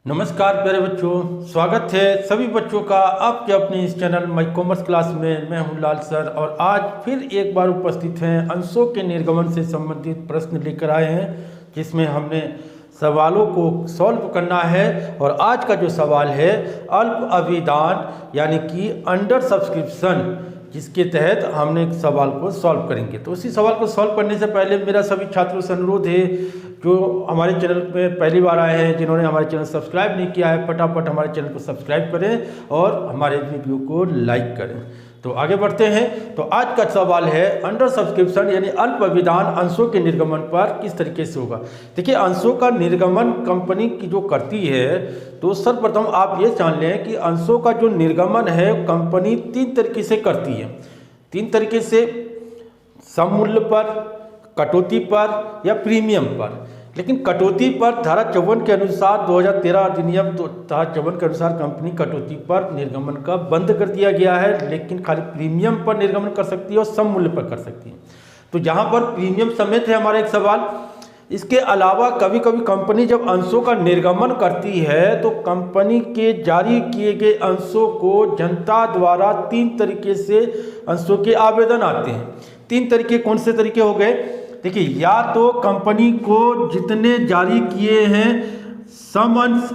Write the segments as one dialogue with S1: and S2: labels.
S1: नमस्कार प्यारे बच्चों, स्वागत है सभी बच्चों का आपके अपने इस चैनल माई कॉमर्स क्लास में। मैं हूं लाल सर और आज फिर एक बार उपस्थित हैं अंशों के निर्गमन से संबंधित प्रश्न लेकर आए हैं, जिसमें हमने सवालों को सॉल्व करना है। और आज का जो सवाल है अल्प अभिदान यानी कि अंडर सब्सक्रिप्शन, जिसके तहत हमने एक सवाल को सॉल्व करेंगे। तो उसी सवाल को सॉल्व करने से पहले मेरा सभी छात्रों से अनुरोध है जो हमारे चैनल पे पहली बार आए हैं, जिन्होंने हमारे चैनल सब्सक्राइब नहीं किया है, फटाफट हमारे चैनल को सब्सक्राइब करें और हमारे वीडियो को लाइक करें। तो आगे बढ़ते हैं। तो आज का सवाल है अंडर सब्सक्रिप्शन यानी अल्प अभिदान अंशों के निर्गमन पर किस तरीके से होगा। देखिए, अंशों का निर्गमन कंपनी की जो करती है, तो सर्वप्रथम आप ये जान लें कि अंशों का जो निर्गमन है कंपनी तीन तरीके से करती है। तीन तरीके से, सम मूल्य पर, कटौती पर या प्रीमियम पर। लेकिन कटौती पर धारा 54 के अनुसार 2013 अधिनियम धारा 54 के अनुसार कंपनी कटौती पर निर्गमन का बंद कर दिया गया है, लेकिन खाली प्रीमियम पर निर्गमन कर सकती है और सम मूल्य पर कर सकती है। तो यहाँ पर प्रीमियम समेत है हमारा एक सवाल। इसके अलावा कभी कभी कंपनी जब अंशों का निर्गमन करती है तो कंपनी के जारी किए गए अंशों को जनता द्वारा तीन तरीके से अंशों के आवेदन आते हैं। तीन तरीके कौन से तरीके हो गए? देखिए, या तो कंपनी को जितने जारी किए हैं सम अंश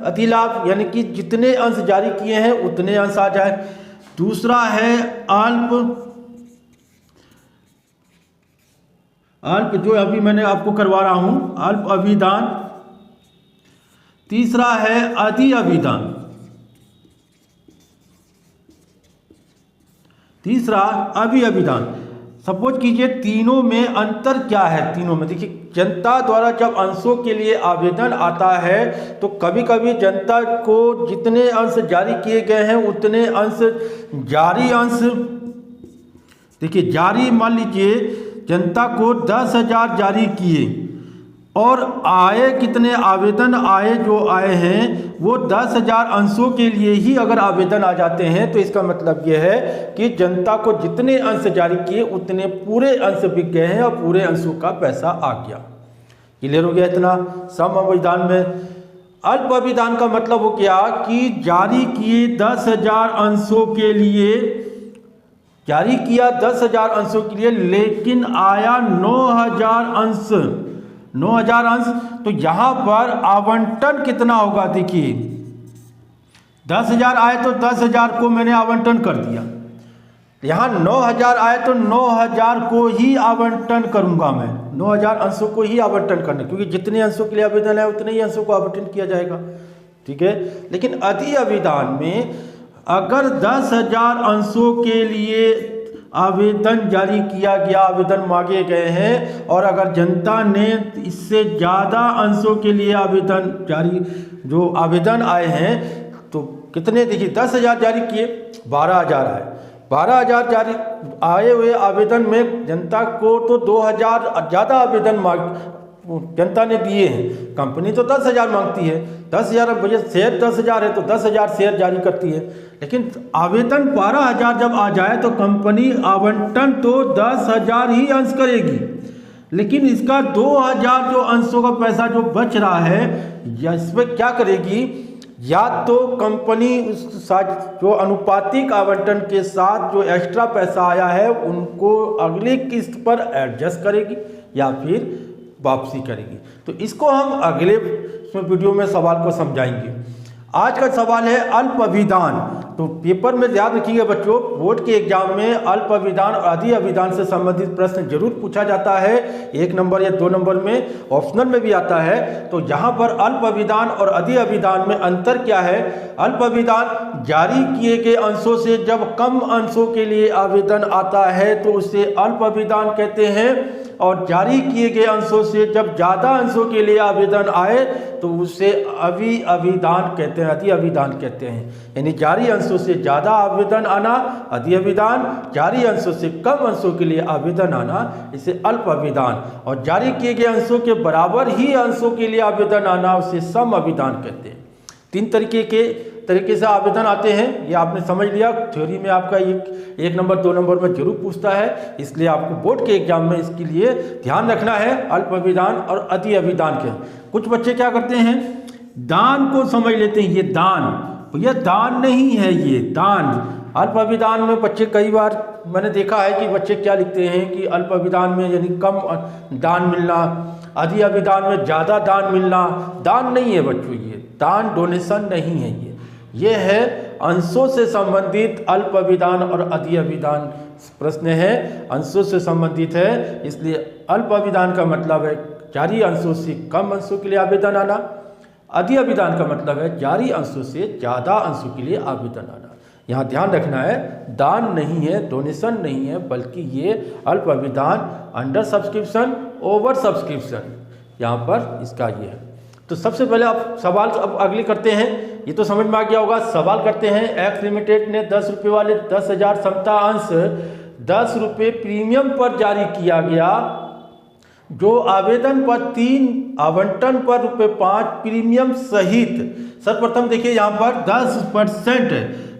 S1: अधिलाभ, यानी कि जितने अंश जारी किए हैं उतने अंश आ जाए। दूसरा है अल्प जो अभी मैंने आपको करवा रहा हूं, अल्प अभिदान। तीसरा है अधि अभिदान। तीसरा अभी अभिदान। सपोज कीजिए तीनों में अंतर क्या है। तीनों में देखिए, जनता द्वारा जब अंशों के लिए आवेदन आता है तो कभी कभी जनता को जितने अंश जारी किए गए हैं उतने अंश जारी अंश, देखिए जारी, मान लीजिए जनता को 10,000 जारी किए और आए कितने, आवेदन आए जो आए हैं वो 10,000 अंशों के लिए ही अगर आवेदन आ जाते हैं, तो इसका मतलब यह है कि जनता को जितने अंश जारी किए उतने पूरे अंश बिक गए हैं और पूरे अंशों का पैसा आ गया। क्लियर हो गया इतना? सम अभिदान में अल्प अभिदान का मतलब हो गया कि जारी किए 10,000 अंशों के लिए, जारी किया 10,000 अंशों के लिए, लेकिन आया 9,000 अंश। 9,000 अंश, तो यहां पर आवंटन कितना होगा? देखिए 10,000 आए तो 10,000 को मैंने आवंटन कर दिया। यहां 9,000 आए तो 9,000 को ही आवंटन करूंगा मैं, 9,000 अंशों को ही आवंटन करना, क्योंकि जितने अंशों के लिए आवेदन है उतने ही अंशों को आवंटन किया जाएगा। ठीक है। लेकिन अधि अभिदान में अगर 10,000 अंशों के लिए आवेदन जारी किया गया, आवेदन मांगे गए हैं, और अगर जनता ने इससे ज़्यादा अंशों के लिए आवेदन जारी, जो आवेदन आए हैं, तो कितने, देखिए 10,000 जारी किए, 12,000 आए। 12,000 जारी आए हुए आवेदन में जनता को तो 2,000 ज़्यादा आवेदन जनता ने दिए हैं। कंपनी तो 10,000 मांगती है, 10,000, वजह शेयर 10,000 है तो 10,000 शेयर जारी करती है। लेकिन आवेदन 12,000 जब आ जाए तो कंपनी आवंटन तो 10,000 ही अंश करेगी, लेकिन इसका 2,000 जो अंशों का पैसा जो बच रहा है, या इस पर क्या करेगी? या तो कंपनी उस जो अनुपातिक आवंटन के साथ जो एक्स्ट्रा पैसा आया है उनको अगली किस्त पर एडजस्ट करेगी या फिर वापसी करेगी। तो इसको हम अगले वीडियो में सवाल को समझाएंगे। आज का सवाल है अल्प अभिदान। तो पेपर में याद रखिएगा बच्चों, बोर्ड के एग्जाम में अल्प अभिदान और अधि अभिदान से संबंधित प्रश्न जरूर पूछा जाता है, 1 नंबर या 2 नंबर में, ऑप्शनल में भी आता है। तो यहाँ पर अल्प अभिदान और अधि अभिदान में अंतर क्या है? अल्प अभिदान जारी किए गए अंशों से जब कम अंशों के लिए आवेदन आता है तो उसे अल्प अभिदान कहते हैं, और जारी किए गए अंशों से जब ज़्यादा अंशों के लिए आवेदन आए तो उसे अभी अभिदान कहते हैं, अधि अभिदान कहते हैं। यानी जारी अंशों से ज़्यादा आवेदन आना अधि अभिदान, जारी अंशों से कम अंशों के लिए आवेदन आना इसे अल्प अभिदान, और जारी किए गए अंशों के बराबर ही अंशों के लिए आवेदन आना उसे सम अभिदान कहते हैं। तीन तरीके के तरीके से आवेदन आते हैं, ये आपने समझ लिया। थ्योरी में आपका एक नंबर 2 नंबर में जरूर पूछता है, इसलिए आपको बोर्ड के एग्जाम में इसके लिए ध्यान रखना है। अल्प अभिधान और अति अभिधान के कुछ बच्चे क्या करते हैं, दान को समझ लेते हैं, ये दान, ये दान नहीं है, ये दान। अल्प अभिधान में बच्चे कई बार मैंने देखा है कि बच्चे क्या लिखते हैं कि अल्प अभिधान में यानी कम दान मिलना, अति अभिधान में ज़्यादा दान मिलना। दान नहीं है बच्चों, ये दान डोनेशन नहीं है, ये है अंशों से संबंधित अल्प अभिधान और अति अभिधान प्रश्न है, अंशों से संबंधित है। इसलिए अल्प अभिधान का मतलब है जारी अंशों से कम अंशों के लिए आवेदन आना, अति अभिधान का मतलब है जारी अंशों से ज़्यादा अंशों के लिए आवेदन आना। यहाँ ध्यान रखना है, दान नहीं है, डोनेशन नहीं है, बल्कि ये अल्प अभिधान अंडर सब्सक्रिप्शन ओवर सब्सक्रिप्शन, यहाँ पर इसका ये है। तो सबसे पहले आप सवाल अब अगले करते हैं, ये तो समझ में आ गया होगा। सवाल करते हैं, एक्स लिमिटेड ने 10 रुपये वाले 10,000 समता अंश 10 रुपये प्रीमियम पर जारी किया गया, जो आवेदन पर 3 आवंटन पर ₹5 प्रीमियम सहित। सर्वप्रथम देखिए यहाँ पर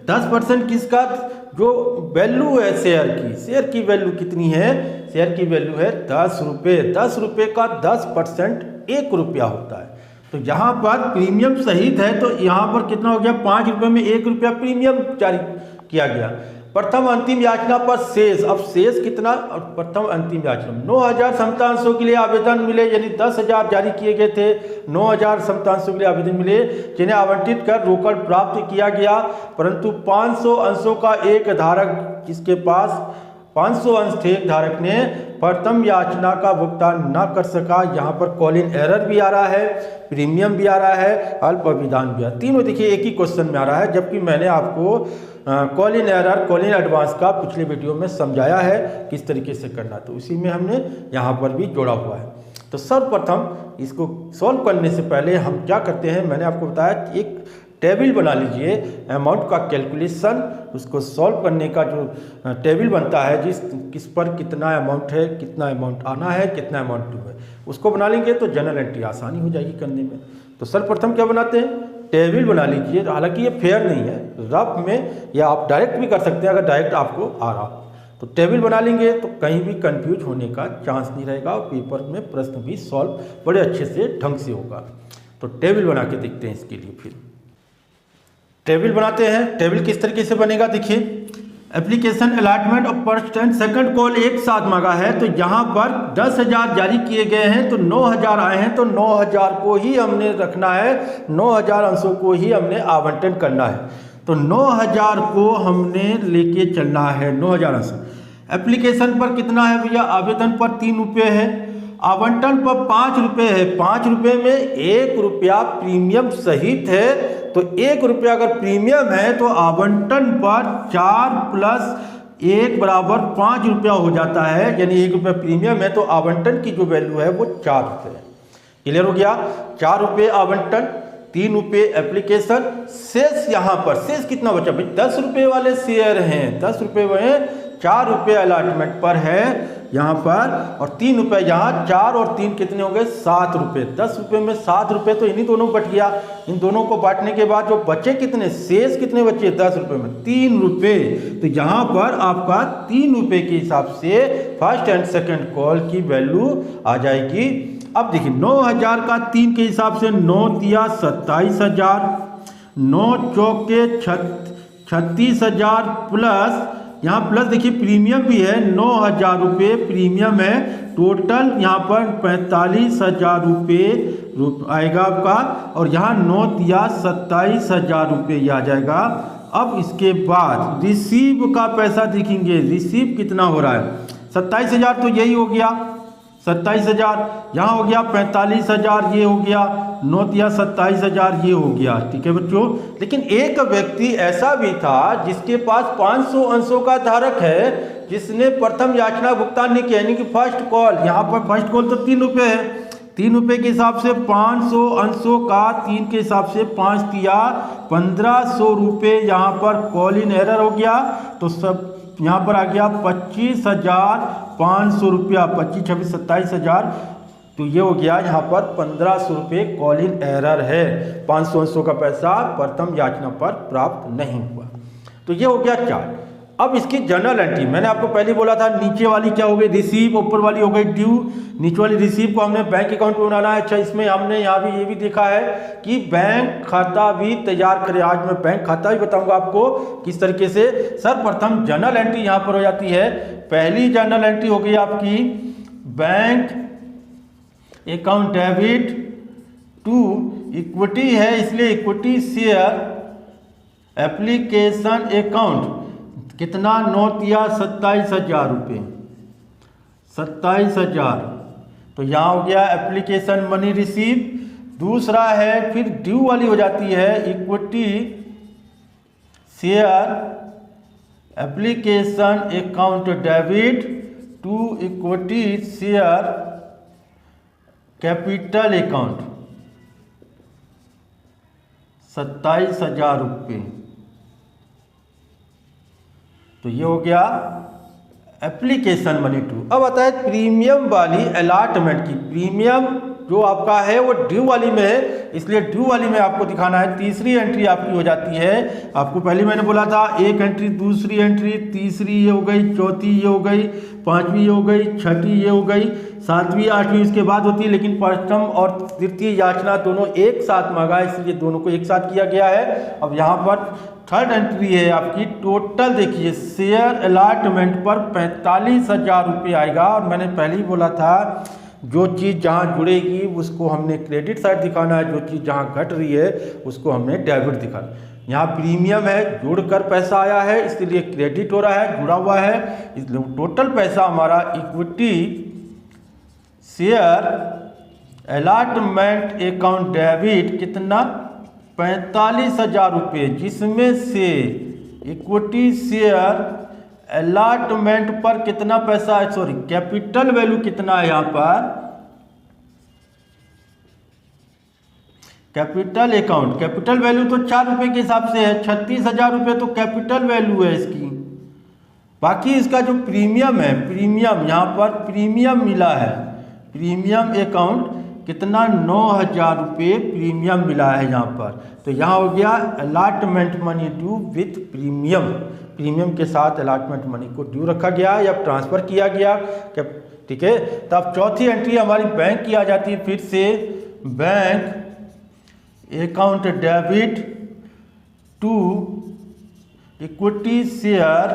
S1: 10% किसका, जो वैल्यू है शेयर की वैल्यू कितनी है, शेयर की वैल्यू है 10 रुपये। 10 रुपये का 10% 1 रुपया होता है। तो यहाँ पर प्रीमियम सहित है, तो यहाँ पर कितना हो गया, 5 रुपये में 1 रुपया प्रीमियम जारी किया गया। प्रथम अंतिम याचना पर शेष, अब शेष कितना, और प्रथम अंतिम याचना 9,000 समता अंशों के लिए आवेदन मिले, यानी 10,000 जारी किए गए थे, 9,000 समता अंशों के लिए आवेदन मिले, जिन्हें आवंटित कर रोकड़ प्राप्त किया गया। परंतु 500 अंशों का एक धारक, जिसके पास 500 अंश थे, एक धारक ने प्रथम याचना का भुगतान न कर सका। यहाँ पर कॉलिन एरर भी आ रहा है, प्रीमियम भी आ रहा है, अल्प अभिधान भी आ रहा है। तीनों देखिए एक ही क्वेश्चन में आ रहा है, जबकि मैंने आपको कॉलिन एरर, कॉलिन एडवांस का पिछले वीडियो में समझाया है किस तरीके से करना, तो उसी में हमने यहाँ पर भी जोड़ा हुआ है। तो सर्वप्रथम इसको सॉल्व करने से पहले हम क्या करते हैं, मैंने आपको बताया एक टेबल बना लीजिए, अमाउंट का कैलकुलेशन, उसको सॉल्व करने का जो टेबल बनता है, किस पर कितना अमाउंट है, कितना अमाउंट आना है, कितना अमाउंट ड्यू है, उसको बना लेंगे तो जनरल एंट्री आसानी हो जाएगी करने में। तो सर्वप्रथम क्या बनाते हैं, टेबल बना लीजिए। हालांकि ये फेयर नहीं है, रफ में, या आप डायरेक्ट भी कर सकते हैं अगर डायरेक्ट आपको आ रहा। तो टेबल बना लेंगे तो कहीं भी कंफ्यूज होने का चांस नहीं रहेगा, और पेपर में प्रश्न भी सॉल्व बड़े अच्छे से ढंग से होगा। तो टेबल बना के देखते हैं इसके लिए। फिर टेबल बनाते हैं। टेबल किस तरीके से बनेगा, देखिए, एप्लीकेशन अलॉटमेंट और फर्स्ट एंड सेकंड कॉल एक साथ मांगा है, तो यहाँ पर 10,000 जारी किए गए हैं, तो 9,000 आए हैं, तो 9,000 को ही हमने रखना है, 9,000 अंशों को ही हमने आवंटन करना है। तो 9,000 को हमने लेके चलना है, 9,000 अंश। एप्लीकेशन पर कितना है भैया, आवेदन पर 3 रुपये है, आवंटन पर 5 रुपये है, 5 रुपये में 1 रुपया प्रीमियम सहित है। तो 1 रुपया अगर प्रीमियम है तो आवंटन पर 4 + 1 = 5 रुपया हो जाता है, यानी 1 रुपया प्रीमियम है तो आवंटन की जो वैल्यू है वो 4 रुपये है। क्लियर हो गया, 4 रुपये आवंटन, 3 रुपये एप्लीकेशन, शेष यहाँ पर शेष कितना बचा भाई, 10 रुपये वाले शेयर हैं, 10 रुपये में 4 रुपये अलॉटमेंट पर है यहाँ पर, और 3 रुपये यहाँ, 4 और 3 कितने हो गए, 7 रुपये। 10 रुपये में 7 रुपये तो इन्हीं दोनों बट गया। इन दोनों को बांटने के बाद जो बचे कितने, शेष कितने बचे, 10 रुपये में 3 रुपये। तो यहाँ पर आपका 3 रुपये के हिसाब से फर्स्ट एंड सेकंड कॉल की वैल्यू आ जाएगी। अब देखिए 9,000 का 3 के हिसाब से 9 × 27,000, 9 × 4 = 36,000 प्लस, यहाँ प्लस देखिए प्रीमियम भी है, 9,000 रुपये प्रीमियम है, टोटल यहाँ पर 45,000 रुपये आएगा आपका, और यहाँ 9 × 27,000 रुपये ये आ जाएगा। अब इसके बाद रिसीव का पैसा देखेंगे, रिसीव कितना हो रहा है, 27,000 तो यही हो गया, 27,000 यहाँ हो गया, 45,000 ये हो गया, 9 × 27,000 ये हो गया। ठीक है बच्चों, लेकिन एक व्यक्ति ऐसा भी था जिसके पास 500 अंशों का धारक है, जिसने प्रथम याचना भुगतान नहीं किया, यानी कि फर्स्ट कॉल, यहाँ पर फर्स्ट कॉल तो 3 रुपये है, 3 रुपये के हिसाब से 500 अंशों का 3 के हिसाब से 5 × 1500 रुपये यहाँ पर कॉल इन एरर हो गया। तो सब यहाँ पर आ गया 25,500 रुपया, 25, 26, 27,000 तो ये हो गया यहाँ पर 1500 रुपये कॉलिंग एरर है, 500 का पैसा प्रथम याचना पर प्राप्त नहीं हुआ। तो ये हो गया चार्ट। अब इसकी जर्नल एंट्री, मैंने आपको पहले बोला था नीचे वाली क्या हो गई रिसीव, ऊपर वाली हो गई ड्यू। नीचे वाली रिसीव को हमने बैंक अकाउंट में बनाना है। अच्छा, इसमें हमने यहाँ भी ये भी देखा है कि बैंक खाता भी तैयार करें। आज मैं बैंक खाता भी बताऊंगा आपको किस तरीके से। सर्वप्रथम जर्नल एंट्री यहाँ पर हो जाती है। पहली जर्नल एंट्री हो गई आपकी bank account debit to equity है, इसलिए इक्विटी शेयर एप्लीकेशन अकाउंट कितना नोट दिया 27,000 रुपये, 27,000। तो यहाँ हो गया एप्लीकेशन मनी रिसीव। दूसरा है फिर ड्यू वाली हो जाती है equity share application account debit to equity share capital account 27,000 रुपये। तो ये हो गया एप्लीकेशन मनी टू। अब आता है प्रीमियम वाली अलॉटमेंट की। प्रीमियम जो आपका है वो ड्यू वाली में है, इसलिए ड्यू वाली में आपको दिखाना है। तीसरी एंट्री आपकी हो जाती है, आपको पहले मैंने बोला था एक एंट्री, दूसरी एंट्री, तीसरी ये हो गई, चौथी ये हो गई, पांचवी ये हो गई, छठी ये हो गई, सातवीं आठवीं इसके बाद होती है। लेकिन प्रथम और तृतीय याचना दोनों एक साथ मांगा है, इसलिए दोनों को एक साथ किया गया है। अब यहाँ पर थर्ड एंट्री है आपकी। टोटल देखिए शेयर अलॉटमेंट पर 45,000 रुपये आएगा। और मैंने पहले ही बोला था जो चीज़ जहाँ जुड़ेगी उसको हमने क्रेडिट साइड दिखाना है, जो चीज़ जहाँ घट रही है उसको हमने डेबिट दिखाना। यहाँ प्रीमियम है, जुड़कर पैसा आया है इसलिए क्रेडिट हो रहा है, जुड़ा हुआ है, इसलिए टोटल पैसा हमारा equity share allotment account debit कितना 45,000 रुपये, जिसमें से इक्विटी शेयर अलॉटमेंट पर कितना पैसा है, सॉरी कैपिटल वैल्यू कितना है यहाँ पर, कैपिटल अकाउंट कैपिटल वैल्यू तो 4 रुपये के हिसाब से है, 36,000 रुपये तो कैपिटल वैल्यू है इसकी। बाकी इसका जो प्रीमियम है, प्रीमियम यहाँ पर प्रीमियम मिला है, प्रीमियम अकाउंट कितना 9,000 रुपये प्रीमियम मिला है यहाँ पर। तो यहाँ हो गया allotment money due with premium, premium के साथ अलॉटमेंट मनी को ड्यू रखा गया या ट्रांसफ़र किया गया। ठीक है, तो अब चौथी एंट्री हमारी बैंक की आ जाती है। फिर से bank account debit to equity share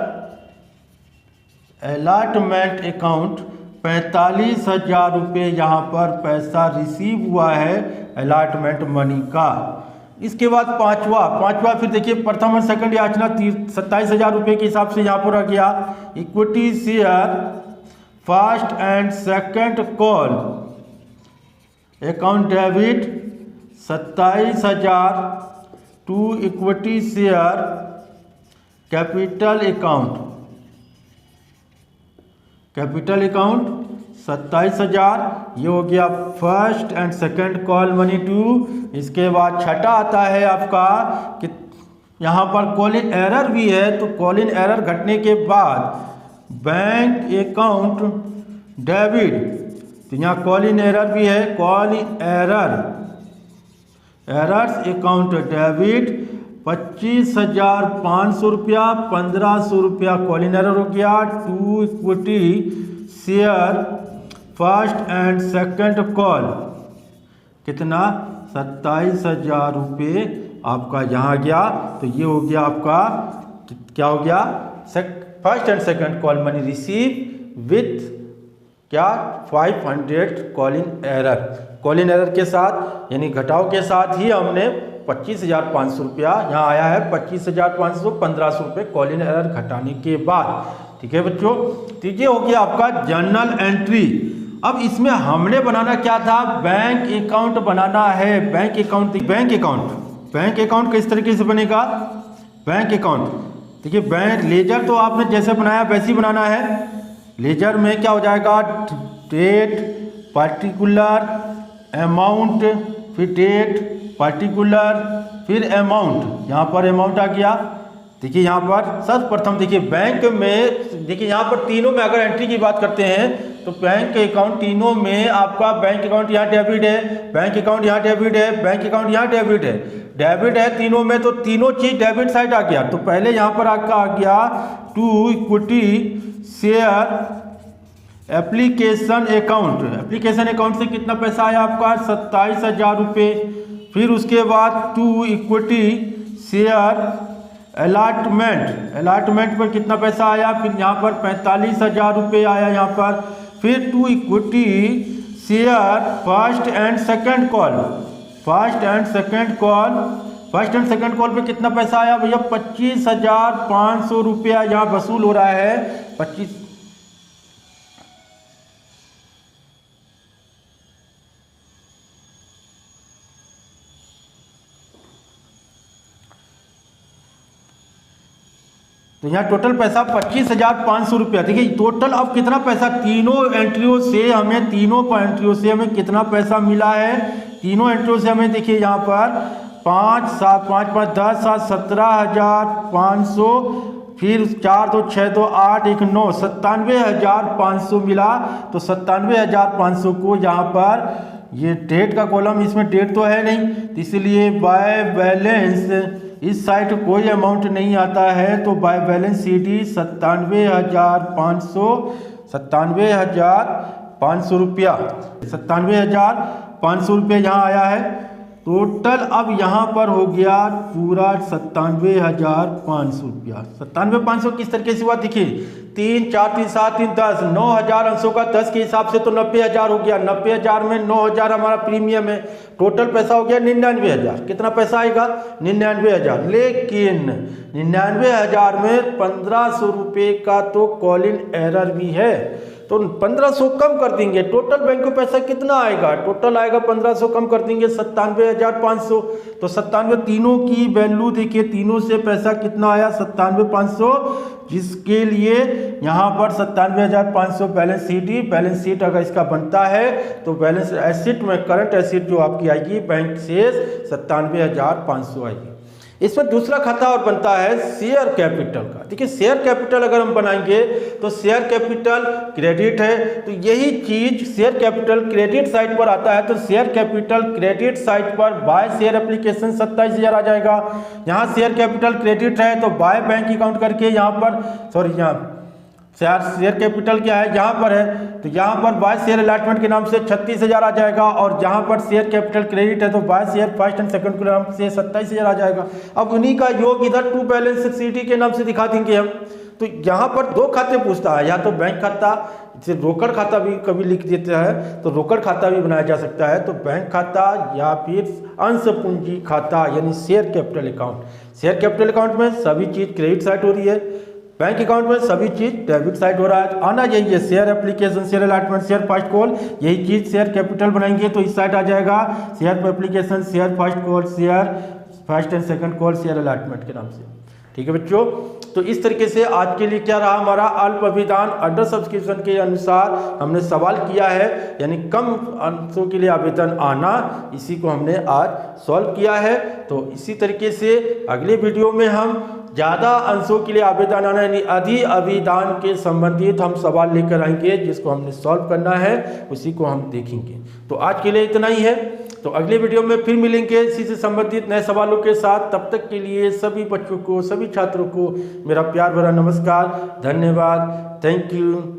S1: allotment account 45,000 रुपये यहाँ पर पैसा रिसीव हुआ है अलॉटमेंट मनी का। इसके बाद पांचवा फिर देखिए प्रथम और सेकंड याचना 27,000 रुपये के हिसाब से यहाँ पर आ गया। Equity share first and second call account debit 27,000 to equity share capital account 27,000। ये हो गया first and second call money to. इसके बाद छठा आता है आपका कि यहाँ पर कॉलिंग एरर भी है, तो कॉलिंग एरर घटने के बाद बैंक अकाउंट डेबिट, तो यहाँ कॉलिंग एरर भी है, कॉलिंग एरर्स अकाउंट डेबिट 25,500 रुपया, 1,500 रुपया कॉलिंग एरर हो गया to equity share first and second call कितना 27,000 रुपये आपका यहाँ गया। तो ये हो गया आपका क्या हो गया first and second call money receive with क्या 500 कॉलिंग एरर के साथ, यानी घटाव के साथ ही हमने 25,500 रुपया यहाँ आया है। 25,500 1,500 रुपये कॉलिंग एरर घटाने के बाद। ठीक है बच्चों, तो ये हो गया आपका जर्नल एंट्री। अब इसमें हमने बनाना क्या था, बैंक अकाउंट बनाना है। बैंक अकाउंट किस तरीके से बनेगा, बैंक अकाउंट देखिए बैंक लेजर तो आपने जैसे बनाया वैसे ही बनाना है। लेजर में क्या हो जाएगा, डेट पर्टिकुलर अमाउंट, फिर डेट पर्टिकुलर फिर अमाउंट, यहाँ पर अमाउंट आ गया। देखिए यहाँ पर सर्वप्रथम देखिए बैंक में, देखिए यहाँ पर तीनों में अगर एंट्री की बात करते हैं तो बैंक अकाउंट तीनों में आपका बैंक अकाउंट यहाँ डेबिट है, बैंक अकाउंट यहाँ डेबिट है, बैंक अकाउंट यहाँ डेबिट है, डेबिट है तीनों में, तो तीनों चीज डेबिट साइड आ गया। तो पहले यहाँ पर आपका आ गया to equity share application account, application account से कितना पैसा आया आपका 27,000 रुपये। फिर उसके बाद to equity share allotment, allotment पर कितना पैसा आया, फिर यहाँ पर 45,000 रुपये आया यहाँ पर। फिर to equity share first and second call, first and second call, first and second call पे कितना पैसा आया भैया 25,500 रुपया यहाँ वसूल हो रहा है। 25 तो यहाँ टोटल पैसा 25,500 रुपया। देखिए टोटल अब कितना पैसा तीनों एंट्रियों से हमें, तीनों एंट्रियों से हमें कितना पैसा मिला है। तीनों एंट्रियों से हमें देखिए यहाँ पर 5, 7, 5, 5, 10, 7, 17,500, फिर 4, 2, 6, 2, 8, 1, 9, 97,500 मिला। तो 97,500 को यहाँ पर ये डेट का कॉलम, इसमें डेट तो है नहीं, तो इसलिए बाय बैलेंस इस साइड कोई अमाउंट नहीं आता है। तो बाय बैलेंस CD 97,500 रुपया, 97,500 रुपये यहाँ आया है टोटल। अब यहाँ पर हो गया पूरा 97,500 रुपया। 97,500 किस तरीके से हुआ देखिए, 3, 4, 3, 7, 3, 10, 9,000 अंशों का 10 के हिसाब से तो 90,000 हो गया। 90,000 में 9,000 हमारा प्रीमियम है, टोटल पैसा हो गया 99,000। कितना पैसा आएगा 99,000, लेकिन 99,000 में 1,500 रुपये का तो कॉलिंग एरर भी है, तो 1,500 कम कर देंगे। टोटल बैंक को पैसा कितना आएगा, टोटल आएगा 1,500 कम कर देंगे 97,500। तो 97 तीनों की वैल्यू देखिए, तीनों से पैसा कितना आया 97,500, जिसके लिए यहाँ पर 97,500 बैलेंस CD, बैलेंस शीट अगर इसका बनता है तो बैलेंस एसिड में करंट एसिड जो आपकी आएगी बैंक से 97,500 आएगी। इसमें दूसरा खाता और बनता है शेयर कैपिटल का। देखिए शेयर कैपिटल अगर हम बनाएंगे तो शेयर कैपिटल क्रेडिट है, तो यही चीज शेयर कैपिटल क्रेडिट साइड पर आता है। तो शेयर कैपिटल क्रेडिट साइड पर बाय शेयर एप्लीकेशन 27,000 आ जाएगा। यहाँ शेयर कैपिटल क्रेडिट है तो बाय बैंक अकाउंट करके यहाँ पर, सॉरी यहाँ शेयर कैपिटल क्या है यहाँ पर है, तो यहाँ पर बाय शेयर अलॉटमेंट के नाम से 36,000 आ जाएगा। और जहाँ पर शेयर कैपिटल क्रेडिट है तो by share first and second के नाम से 27,000 आ जाएगा। अब उन्हीं का योग इधर टू बैलेंस CD के नाम से दिखा देंगे हम। तो यहाँ पर दो खाते पूछता है, या तो बैंक खाता, जिसे रोकड़ खाता भी कभी लिख देता है, तो रोकड़ खाता भी बनाया जा सकता है। तो बैंक खाता या फिर अंश पूंजी खाता यानी share capital account. Share capital account में सभी चीज़ क्रेडिट साइड हो रही है, बैंक अकाउंट में सभी चीज डेबिट साइड हो रहा है। आना यही है, share application, share allotment, share first call, यही चीज शेयर कैपिटल बनाएंगे तो इस साइड आ जाएगा share application, share first call, share first and second call, share allotment के नाम से। ठीक है बच्चों, तो इस तरीके से आज के लिए क्या रहा हमारा अल्प अभिदान अंडर सब्सक्रिप्शन के अनुसार हमने सवाल किया है, यानी कम अंशों के लिए आवेदन आना, इसी को हमने आज सॉल्व किया है। तो इसी तरीके से अगले वीडियो में हम ज़्यादा अंशों के लिए आवेदन आना यानी अधि अभिदान के संबंधित हम सवाल लेकर आएंगे, जिसको हमने सॉल्व करना है उसी को हम देखेंगे। तो आज के लिए इतना ही है, तो अगले वीडियो में फिर मिलेंगे इसी से संबंधित नए सवालों के साथ। तब तक के लिए सभी बच्चों को, सभी छात्रों को मेरा प्यार भरा नमस्कार, धन्यवाद, थैंक यू।